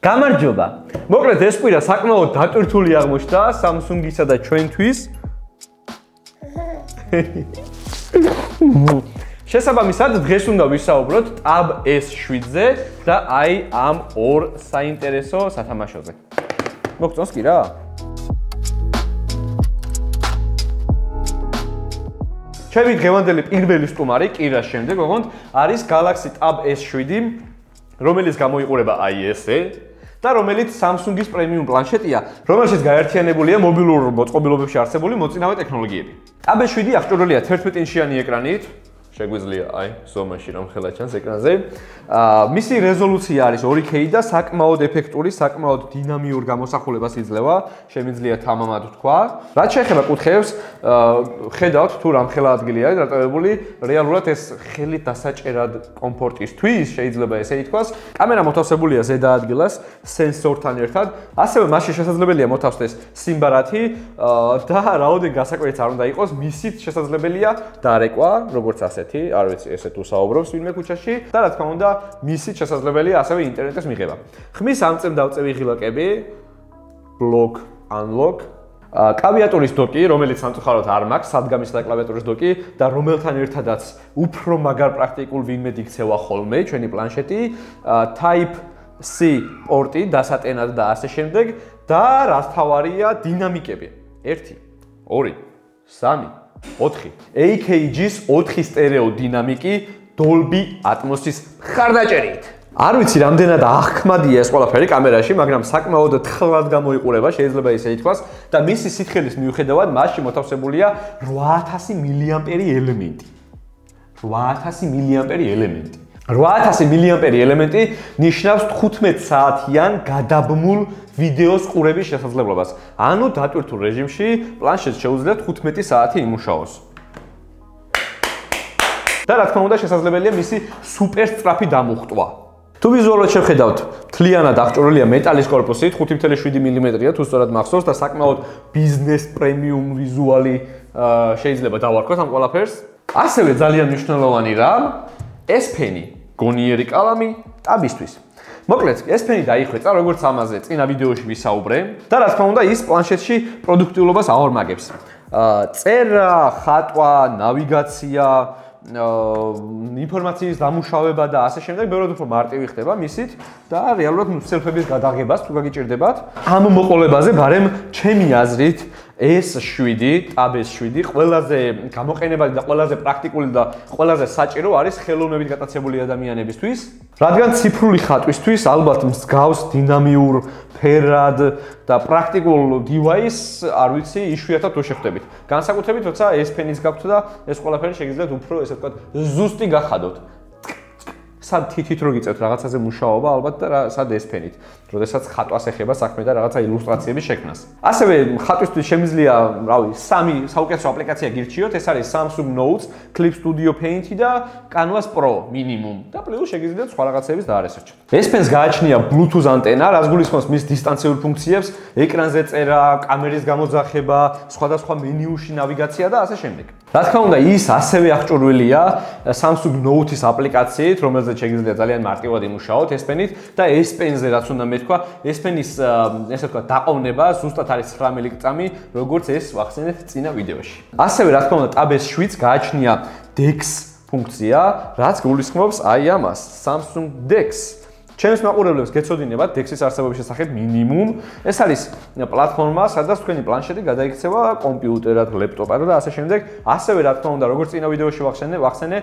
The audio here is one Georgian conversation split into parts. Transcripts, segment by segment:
გამარჯობა. მოკლედ ეს კვირა საკმაოდ დატვირთული აღმოჩნდა Samsung-ისა და ჩვენთვის. შესაბამისად, დღეს უნდა ვისაუბროთ Tab S7-ზე და აი ამ ორ საინტერესო სათამაშოზე. მოგწონს კი რა? ჩემი დღევანდელი პირველი სტუმარი კირას შემდეგ, ოღონდ არის Galaxy Tab S7, რომელიც გამოიყურება აი ესე და რომელიც Samsung-ის პრემიუმ პლანშეტია, რომელშიც გაერთიანებულია მობილურ მოწყობილობებში არსებული მოწინავე ტექნოლოგიები. Tab S7 აღჭურვილია 11-ინჩიანი ეკრანით, შეგვიძლია აი ზომაში რომ ხელა ჩანს ეკრანზე. მისი რეზოლუცია არის 2K და საკმაოდ ეფექტური, საკმაოდ დინამიურ გამოსახულებას იძლევა, შემიძლია თამამად ვთქვა. რაც შეეხება კუთხეებს, ხედავთ თუ რამხელა ადგილი არის დატოვებული, რეალურად ეს ხელით დასაჭერად კომფორტისთვის შეიძლება ესე ითქვას. კამერა მოთავსებულია ზედა ადგილას სენსორთან ერთად, ასევე მასში შესაძლებელია მოთავსდეს სიმბარათი და რაოდენ გასაკვირიც არ უნდა იყოს, მისით შესაძლებელია დარეკვა, როგორც ასეთი, არ ვიცი, ესე თუ საუბრობს ვინმე ქუჩაში და რა თქმა უნდა, მისით შესაძლებელია ასევე ინტერნეტის მიღება. ხმის ამწევ-დავწევი ღილაკები, block, unlock, კლავიატურის დოკი, რომელიც სამწუხაროდ არ მაქვს, სადგამისა და კლავიატურის დოკი და რომელთან ერთადაც უფრო მაგარ პრაქტიკულ ვინმე იქცევა ხოლმე ჩვენი პლანშეტი, Type-C პორტი დასატენად და ასე შემდეგ და რაც თავარია დინამიკები. 1, 2, 3, 4. AKG-ს 4 სტერეო დინამიკი Dolby Atmos-ის მხარდაჭერით. არ ვიცი რამდენად აღქმადია ეს ყველაფერი კამერაში, მაგრამ საკმაოდ თხლად გამოიყურება, შეიძლება ისე ითქვას და მისი სითხელის მიუხედავად მასში მოთავსებულია 8000 მAh ელემენტი. 8000 მAh ელემენტი. 8000 მAh ელემენტი ნიშნავს 15 საათიან გადაბმულ ვიდეოს ყურების შესაძლებლობას. ანუ დატვირთულ რეჟიმში პლანშეტს შეუძლია 15 საათი იმუშაოს. და რა თქმა უნდა შესაძლებელია მისი სუპერ სწრაფი დამუხტვა. თუ ვიზუალურად შევხედავთ, მთლიანად აღჭურვილია მეტალის კორპუსით, 5.7 მმ-ია, თუ სწორად მახსოვს და საკმაოდ ბიზნეს პრემიუმ ვიზუალი შეიძლება დავარქვათ ამ ყველაფერს. ასევე ძალიან მნიშვნელოვანი რამ, S Pen-ი, გონიერი კალამი ტაბისთვის. მოკლედ, S Pen-ი დაიხვეწა, როგორც ამაზე წინა ვიდეოში ვისაუბრე და რა თქმა უნდა, ის პლანშეტში პროდუქტიულობას აორმაგებს. წერა, ხატვა, ნავიგაცია, ინფორმაციის დამუშავება და ასე შემდეგ ბევრად უფრო მარტივი ხდება მისით და რეალურად სელფების გადაღებას თუ გაგიჭირდებათ. ამ მოყოლებაზე ბარემ ჩემი აზრით S7, Tab S7 ყველაზე გამოყენებადი და ყველაზე პრაქტიკული და ყველაზე საჭირო არის ხელოვნებით გატაცებული ადამიანებისთვის, რადგან ციფრული ხატვისთვის ალბათ მსგავს დინამიურ, ფერად და პრაქტიკულ device არ ვიცი, იშვიათად თუ შეხვდებით. განსაკუთრებით, როცა S Pen-ის გაქვთ და ეს ყველაფერი შეგიძლიათ უფრო ესე ვთქვათ, ზუსტი გახადოთ. სად თითით რო გიწევთ რაღაცაზე მუშაობა ალბათ და სად S Pen-ით, როდესაც ხატვას ეხება საქმე და რაღაცა ილუსტრაციების შექმნას. ასევე ხატვისთვის შემიძლია, რავი, 3 საუკეთესო აპლიკაცია გირჩიოთ, ეს არის Samsung Notes, Clip Studio Paint და Canvas Pro minimum და პლუს შეგიძლიათ სხვა რაღაცების დაარესერჩოთ. S Pen-ს გააჩნია Bluetooth ანტენა, რაც გულისხმობს მის დისტანციურ ფუნქციებს, ეკრანზე წერა, კამერის გამოძახება, სხვადასხვა მენიუში ნავიგაცია და ასე შემდეგ. რა თქმა უნდა, ის ასევე აღჭურვილია Samsung Note-ის აპლიკაციით, რომელზეც შეგიძლიათ ძალიან მარტივად იმუშაოთ S Pen-ით და S Pen-ზე რაც უნდა მეთქვა, S Pen-ის ესე ვთქვათ, დაყოვნება ზუსტად არის 9 მილიკრამი, როგორც ეს ვახსენეთ წინა ვიდეოში. ასევე რა თქმა უნდა, Tab S7-ს გააჩნია DeX ფუნქცია, რაც გულისხმობს აი ამას, Samsung DeX. ჩემს მაყურებლებს გეცოდინებათ DeX-ის არსებობის შესახებ მინიმუმ. ეს არის პლატფორმა, სადაც თქვენი პლანშეტი გადაიქცევა კომპიუტერად, ლეპტოპად და ასე შემდეგ. ასევე რა თქმა უნდა, როგორც წინა ვიდეოში ვახსენე,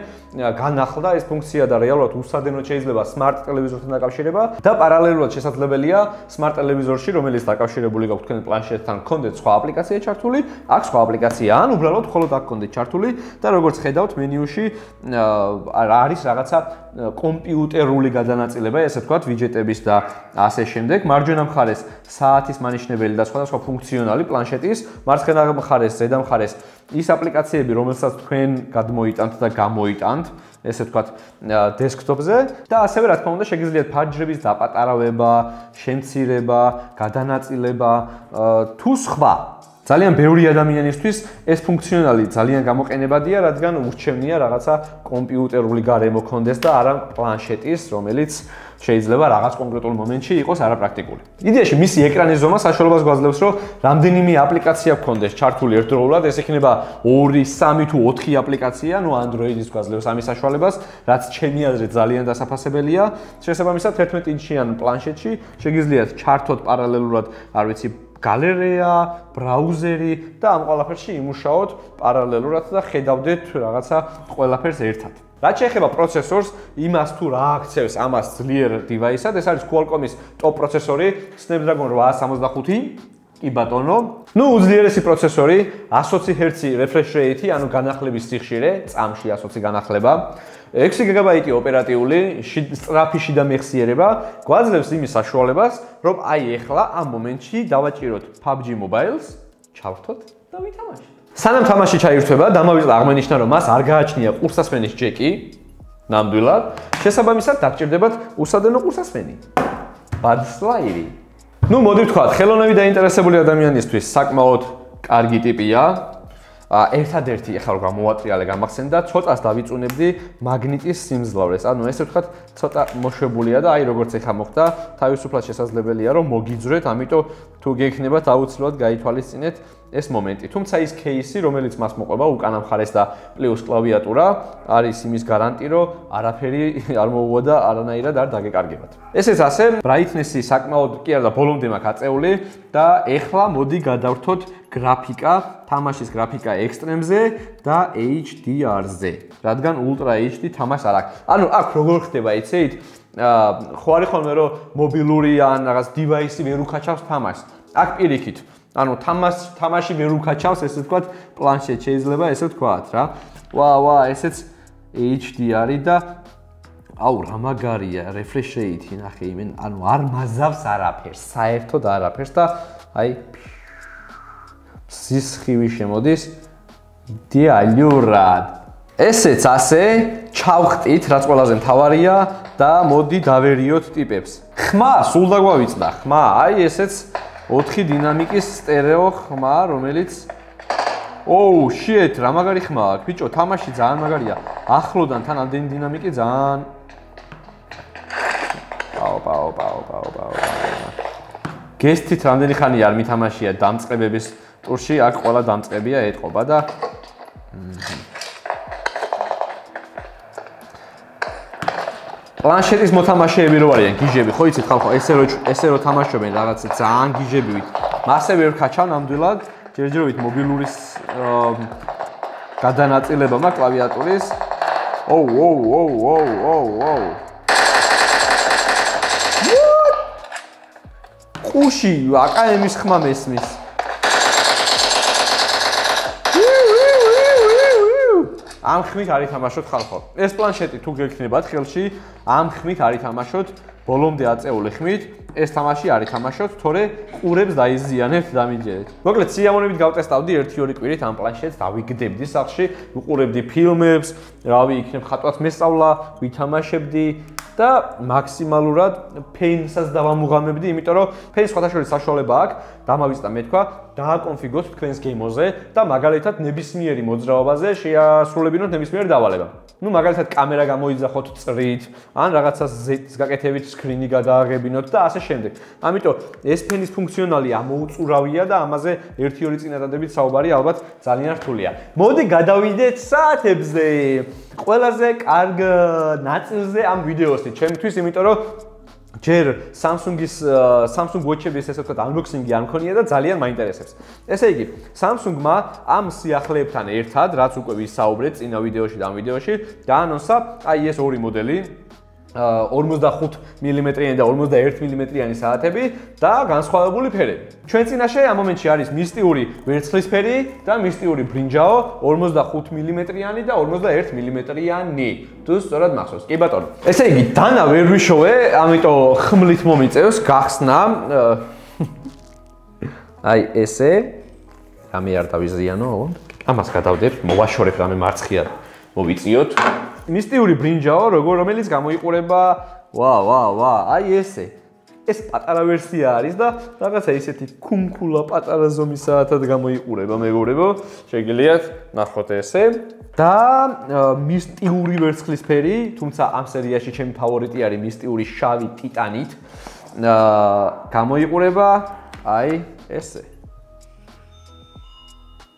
განახლდა ეს ფუნქცია და რეალურად უსადენოდ შეიძლება smart ტელევიზორთან დაკავშირება და პარალელურად შესაძლებელია smart ტელევიზორში, რომელიც დაკავშირებული გაქვთ თქვენ პლანშეტთან, გქონდეთ სხვა აპლიკაცია ჩართული, აქ სხვა აპლიკაცია, ან უბრალოდ მხოლოდ აქ გქონდეთ ჩართული და როგორც ხედავთ მენიუში არის რაღაცა კომპიუტერული გადანაწილება, ესე ვთქვათ, ვიჯეტების და ასე შემდეგ. მარჯვენა მხარეს საათის მანიშნებელი და სხვადასხვა ფუნქციონალი პლანშეტის, მარცხენა მხარეს, ზედა მხარეს ის აპლიკაციები, რომელსაც თქვენ გადმოიტანთ და გამოიტანთ, ესე ვთქვათ, დესკტოპზე და ასევე რა თქმა უნდა შეგიძლიათ ფარჯრების დაპატარავება, შემცირება, გადანაწილება თუ სხვა ძალიან ბევრი ადამიანისთვის ეს ფუნქციონალი ძალიან გამოყენებადია, რადგან ურჩევნია რაღაცა კომპიუტერული გარემო კონდეს და არა პლანშეტის, რომელიც შეიძლება რაღაც კონკრეტულ მომენტში იყოს არაპრაქტიკული. იდეაში მისი ეკრანის ზომა საშუალებას გვაძლევს, რომ რამდენიმე აპლიკაცია გქონდეს ჩართული ერთდროულად, ეს იქნება 2, 3 თუ 4 აპლიკაცია, ნუ Android-ის გვაძლევს ამის საშუალებას, რაც ჩემი აზრით ძალიან დასაფასებელია. შესაბამისად 11 ინჩიან პლანშეტში შეგიძლიათ ჩართოთ პარალელურად, არ ვიცი, გალერეა, ბრაუზერი და ამ ყველაფერში იმუშაოთ პარალელურად და ხედავდეთ რაღაცა ყველაფერს ერთად. რაც შეეხება პროცესორს, იმას თუ რა აქცევს ამას ძლიერ დივაისად, ეს არის Qualcomm-ის ტოპ პროცესორი Snapdragon 865, კი ბატონო. ნუ უძლიერესი პროცესორი, 120 Hz refresh rate, ანუ განახლების სიხშირე, წამში 120 განახლება. 6 GB ოპერატიული, სწრაფი შიდა მეხსიერება, გვაძლევს იმის საშუალებას, რომ აი ეხლა ამ მომენტში დავაჭიროთ PUBG Mobile-ს, ჩავრთოთ და ვითამაშოთ. სანამ თამაში ჩაირთვება, დამავიწყდა აღმენიშნა, რომ მას არ გააჩნია ყურსასმენის ჯეკი, ნამდვილად, შესაბამისად დაგჭირდებათ უსადენო ყურსასმენი. ბადსლაირი. ნუ მოდი ვთქვათ, ხელოვნები დაინტერესებული ადამიანისთვის საკმაოდ კარგი ტიპია. ერთადერთი ახლა რომ გამოვატრიალე გამახსენდა, ცოტას დავიწუნებდი მაგნიტის სიმძლავრეს. ანუ ესე ვთქვათ, ცოტა მოშვებულია და აი როგორც ეხა მოხდა, თავისუფლად შესაძლებელია რომ მოგიძვრეთ, ამიტომ თუ გექნებათ აუცილებლად გაითვალისწინეთ ეს მომენტი. თუმცა ის кейსი, რომელიც მას მოყვება უკანა მხარეს და პლუს კლავიატურა, არის იმის გარანტი, რომ არაფერი არ მოუვა და არანაირად არ დაგეკარგებათ. ესეც ასე, brightness-ი საკმაოდ კი არა და ბოლომდე მაქვს აწეული და ეხლა მოდი გადავრთოთ გრაფიკა, თამაშის გრაფიკა ექსტრემზე და HDR-ზე, რადგან Ultra HD თამაშს არ აქვს. ანუ აქ როგორ ხდება, იცით? ხო არის ხოლმე რომ მობილური ან რაღაც დივაისი ვერ უკაჩავს თამაშს. აქ პირიქით ანუ თამაში ვერ უკაჩავს, ესე ვთქვათ, პლანშეტ შეიძლება ესე ვთქვათ რა. ვა, ესეც HDR-ი და აუ რა მაგარია, refresh rate-ი ნახე იმენ, ანუ არ მაზავს არაფერს, საერთოდ არაფერს და აი სისხლი შემოდის იდეალურად. ესეც ასე ჩავხტით, რაც ყველაზე მთავარია და მოდი დავერიოთ ტიპებს. ხმა სულ დაგვავიწყდა, ხმა, აი ესეც 4 დინამიკის სტერეო ხმა, რომელიც ოუ, shit, რა მაგარი ხმა აქვს, ბიჭო, თამაში ძალიან მაგარია. ახლოდან თან ამდენი დინამიკი ძალიან პაო. გესთით რამდენი ხანია არ მითამაშია დამწყებების ტურში, აქ ყველა დამწყებია ეტყობა და პლანშეტის მოთამაშეები რო არიან გიჟები, ხო იცით ხალხო, ესე რო თამაშობენ რაღაცა ძალიან გიჟებივით. მასე ვერ ქაჩავ ნამდვილად, ჯერჯერობით მობილურის გადანაწილება მაქვს კლავიატურის. ოუ. ყუში, აკაემის ხმა მესმის. ამ ხმით არ ითამაშოთ ხალხო. ეს პლანშეტი თუ გექნებათ ხელში, ამ ხმით არ ითამაშოთ, ბოლომდე აწეული ხმით, ეს თამაში არ ითამაშოთ, თორე ყურებს დაიზიანებთ და მიჯერეთ. მოკლედ, სიამოვნებით გავტესტავდი 1-2 კვირით ამ პლანშეტს, დავიგდებდი სახლში, ვუყურებდი ფილმებს, რავი, იქნებ ხატვაც მესწავლა, ვითამაშებდი და მაქსიმალურად ფეინსაც დავამუღამებდი, იმიტომ რომ ფეინს სხვადასხვა საშუალება აქვს, დამავიწყდა მე თქვა, დააკონფიგოთ თქვენს გეიმოზე და მაგალითად ნებისმიერი მოძრაობაზე შეასრულებინოთ ნებისმიერ დავალება. ნუ მაგალითად კამერა გამოიძახოთ წრით, ან რაღაცა ზეთის გაკეთებით სკრინი გადააღებინოთ და ასე შემდეგ. ამიტომ ეს ფენის ფუნქციონალი ამოუწურავია და ამაზე 1-2 წინადადებით საუბარი ალბათ ძალიან რთულია. მოდი გადავიდეთ საათებზე. ყველაზე კარგ ნაწილზე ამ ვიდეოსი ჩემთვის, იმიტომ რომ ჯერ Samsung Watch-ების ესე ვთქვათ unboxing-ი არ მქონია და ძალიან მაინტერესებს. ესე იგი, Samsung-მა ამ სიახლეებთან ერთად, რაც უკვე ვისაუბრეთ წინა ვიდეოში და ამ ვიდეოში, დაანონსა აი ეს ორი მოდელი 45 მმ-იანი და 51 მმ-იანი საათები და განსხვავებული ფერები. ჩვენ წინაშე ამ მომენტში არის მისტიური ვერცხლისფერი და მისტიური ბრინჯაო 45 მმ-იანი და 51 მმ-იანი. თუ სწორად მახსოვს. კი ბატონო. ესე იგი, დანა ვერ ვიშოვე, ამიტომ ხმლით მომიწევს გახსნა. აი ესე. რამე არ დავიზიანო, ოღონდ. ამას გადავდებ, მოვაშორებ რამე მარცხია. მოვიწიოთ. მისტიური ბრინჯაო, რომელიც გამოიყურება, ვა, აი ესე. ეს პატარა ვერსია არის და რაღაცა ისეთი ქუმქულა პატარა ზომის საათად გამოიყურება, მეგობრებო. შეგიძლიათ ნახოთ ესე. და მისტიური ვერცხლისფერი, თუმცა ამ სერიაში ჩემი ფავორიტი არის მისტიური შავი ტიტანით. გამოიყურება აი ესე.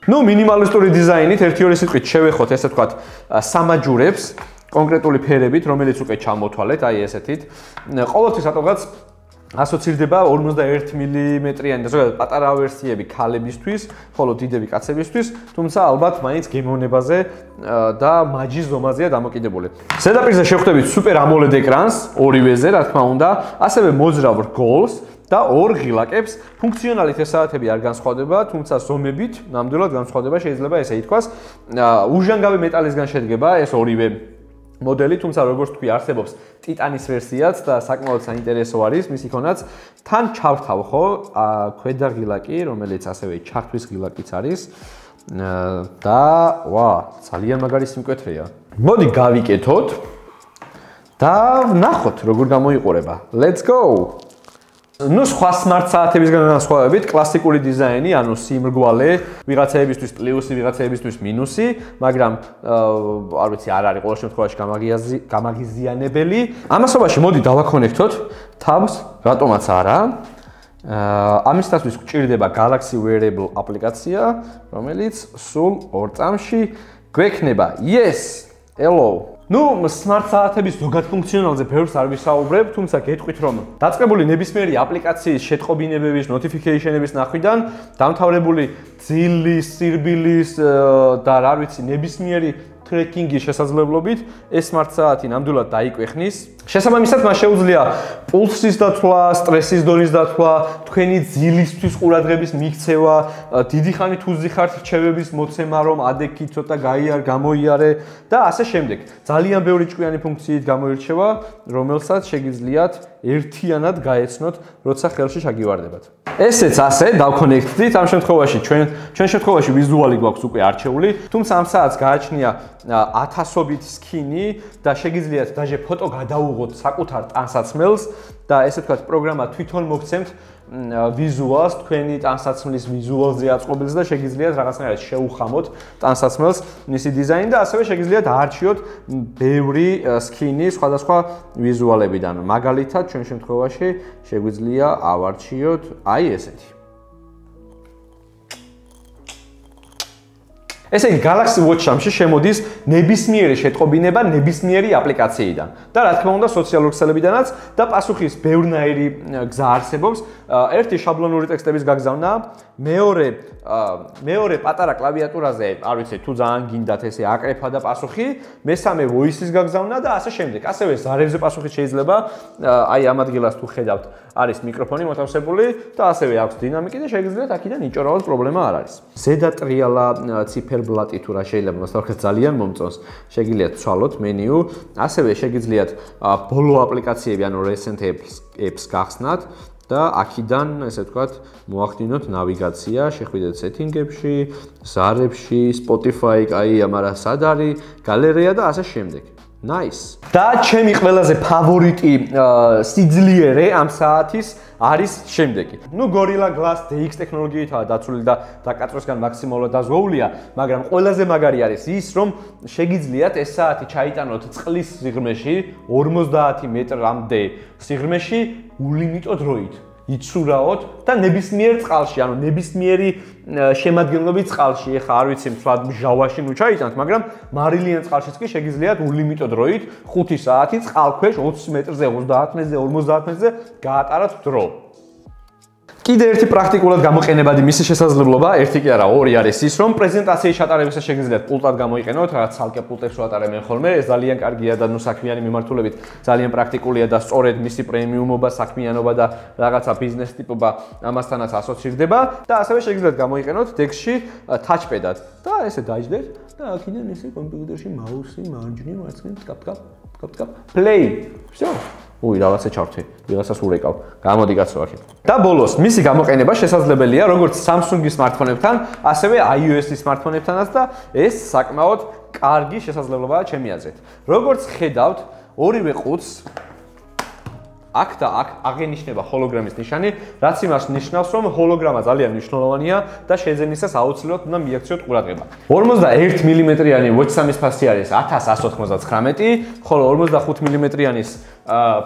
ნუ მინიმალისტური დიზაინით 1-2 სიტყვით შევეხოთ ესე ვთქვათ სამაჯურებს კონკრეტული ფერებით, რომელიც უკვე ჩამოთვალეთ, აი ესეთით. ყოველთვის რატომღაც ასოცირდება 51 მმ-იანი და ზოგადად პატარა ვერსიები ქალებისთვის, ხოლო დიდები კაცებისთვის, თუმცა ალბათ მაინც გემოვნებაზე და მაჯის ზომაზეა დამოკიდებული. ზედაპირზე შევხვდებით Super AMOLED ეკრანს, ორივეზე, რა თქმა უნდა, ასევე მოძრავ რგოლს და ორ ღილაკებს. ფუნქციონალით ეს საათები არ განსხვავდება, თუმცა ზომებით ნამდვილად განსხვავდება, შეიძლება ესე ითქვას. უჟანგავი მეტალისგან შედგება ეს ორივე მოდელი, თუმცა როგორც თქვი, არსებობს ტიტანის ვერსიაც და საკმაოდ საინტერესო არის მისი ქონაც. თან ჩავთავ ხო, ქვედა ღილაკი, რომელიც ასევე ჩართვის ღილაკიც არის. და ვა, ძალიან მაგარი სიმკვეთრეა. მოდი გავიკეთოთ და ნახოთ როგორ გამოიყურება. Let's go. ნუ სხვა smart საათებისგან განსხვავებით, კლასიკური დიზაინი, ანუ სიმრგვალე, ვიღაცაებისთვის პლუსი, ვიღაცაებისთვის მინუსი, მაგრამ არ ვიცი, არ არის ყოველ შემთხვევაში გამაღიზიანებელი. ამასობაში მოდი დავაკონექტოთ თავს, რატომაც არა. ამისათვის გვჭირდება Galaxy Wearable აპლიკაცია, რომელიც სულ 2 წამში გვექნება. Yes, hello. ნუ smart საათების ზოგად ფუნქციონალზე ბევრს არ ვისაუბრებ, თუმცა გეტყვით რომ დაწყებული ნებისმიერი აპლიკაციის შეტყობინებების, notification-ების ნახვიდან დამთავრებული ძილის, სირბილის და რა ვიცი, ნებისმიერი ტრეკინგის შესაძლებლობით ეს smart საათი ნამდვილად დაიკვეხნის. შესაბამისად, მას შეუძლია პულსის დათვლა, სტრესის დონის დათვლა, თქვენი ძილისთვის ყურადღების მიქცევა, დიდი ხანი თუ ზიხართ რჩევების მოცემა, რომ ადექი ცოტა გამოიარე და ასე შემდეგ. ძალიან ბევრი ჭკვიანი ფუნქციით გამოირჩევა, რომელსაც შეგიძლიათ ერთიანად გაეცნოთ, როცა ხელში ჩაგივარდებათ. ესეც ასე დავკონექტდით, ამ შემთხვევაში ჩვენ შემთხვევაში ვიზუალი გვაქვს უკვე არჩეული, თუმცა ამ საათს გააჩნია 1000-ობით სკინი და შეგიძლიათ დაჟე ფოტო გადაუღოთ საკუთარ ტანსაცმელს და ესე ვთქვათ, პროგრამა თვითონ მოგცემთ ვიზუალს, თქვენი ტანსაცმლის ვიზუალზე აწყობილს და შეგიძლიათ რაღაცნაირად შეუხამოთ ტანსაცმელს, მისი დიზაინი და ასევე შეგიძლიათ აარჩიოთ ბევრი სკინი სხვადასხვა ვიზუალებიდან. მაგალითად, ჩვენ შემთხვევაში შეგვიძლია ავარჩიოთ აი ესეთი. ესე იგი, Galaxy Watch-ში შემოდის ნებისმიერი შეტყობინება ნებისმიერი აპლიკაციიდან და რა თქმა უნდა სოციალური ქსელებიდანაც და პასუხის ბევრნაირი გზა არსებობს. ერთი შაბლონური ტექსტების გაგზავნა, მეორე პატარა კლავიატურაზე, არ ვიცი, თუ ძალიან გინდათ ესე აკრეფა და პასუხი, მესამე voice-ის გაგზავნა და ასე შემდეგ. ასევე ზარებზე პასუხი შეიძლება, აი ამ ადგილას თუ ხედავთ, არის მიკროფონი მოთავსებული და ასევე აქვს დინამიკი და შეგიძლიათ აქედან იჭორავოთ, პრობლემა არ არის. ზედა ტრიალა ციფერბლატი თუ რა შეიძლება მოსთხოვოთ ძალიან მომწონს. შეგიძლიათ ცვალოთ მენიუ, ასევე შეგიძლიათ ბოლო აპლიკაციები, ანუ recent apps გახსნათ და აქედან, ესე ვთქვათ, მოახდინოთ ნავიგაცია, შეხვიდეთ setting-ებში, ზარებში, Spotify, აი ამარა სად არის, გალერეა და ასე შემდეგ. Nice. და ჩემი ყველაზე ფავორიტი სიძლიერე ამ საათის არის შემდეგი. ნუ Gorilla Glass DX ტექნოლოგიითაა დაცული და დაკაწვისგან მაქსიმალურად დაზღვეულია, მაგრამ ყველაზე მაგარი არის ის, რომ შეგიძლიათ ეს საათი ჩაიტანოთ წყლის სიღრმეში, 50 მეტრამდე სიღრმეში ულიმიტო დროით. იცურაოთ და ნებისმიერ წყალში, ანუ ნებისმიერი შემადგენლობის წყალში, ეხა არ ვიცი, მსვლად მჟავაში ნუ ჩაიტანთ, მაგრამ მარილიან წყალშიც კი შეგიძლიათ ულიმიტო დროით 5 საათი წყალქვეშ 20 მეტრზე, 30 მეტრზე, 50 მეტრზე გაატაროთ დრო. კიდე ერთი პრაქტიკულად გამოყენებადი მისი შესაძლებლობა, ერთი კი არა, ორი არის ის, რომ პრეზენტაციის ჩატარებისას შეგიძლიათ პულტად გამოიყენოთ, რაღაც ცალკე პულტებს ვატარებენ ხოლმე, ეს ძალიან კარგია და ნუ საქმიანი მიმართულებით ძალიან პრაქტიკულია და სწორედ მისი პრემიუმობა, საქმიანობა და რაღაცა ბიზნეს ტიპობა ამასთანაც ასოცირდება და ასევე შეგიძლიათ გამოიყენოთ დექსში touchpad-ად და ესე დაიჯდეთ და აქედან ესე კომპიუტერში მაუსი, მარჯვნივ, მარცხნივ, ტკაპ, play. Всё. უი, რაღაცა ჩავთვი, ვიღაცას ურეკავ. გამოდი კაცო აქეთ. და ბოლოს, მისი გამოყენება შესაძლებელია როგორც Samsung-ის smartphone-ებთან, ასევე iOS-ის smartphone-ებთანაც და ეს საკმაოდ კარგი შესაძლებლობაა ჩემი აზრით. როგორც ხედავთ, ორივე ყუთს აქ და აქ აღენიშნება ჰოლოგრამის ნიშანი, რაც იმას ნიშნავს, რომ ჰოლოგრამა ძალიან მნიშვნელოვანია და შეძენისას აუცილებლად უნდა მიაქციოთ ყურადღება. 51 მმ-იანი Watch 3-ის ფასი არის 1199, ხოლო 45 მმ-იანის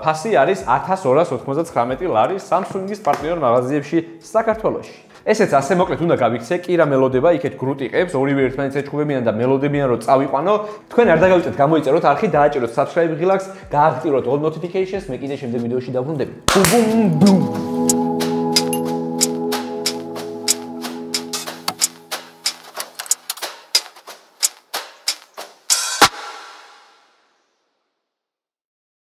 ფასი არის 1299 ლარი Samsung-ის პარტნიორ მაღაზიებში საქართველოში. ესეც ასე მოკლედ უნდა გავიქცე, კი რა მელოდება, იქეთ გრუტიყებს, ორივე ერთმანეთს ეჩხუბებიან და მელოდებიან, რომ წავიყვანო. თქვენ არ დაგავიწყეთ, გამოიწეროთ არხი, დააჭეროთ subscribe ღილაკს, გააქტიუროთ all notifications, მე კიდე შემდეგ ვიდეოში დავბრუნდები.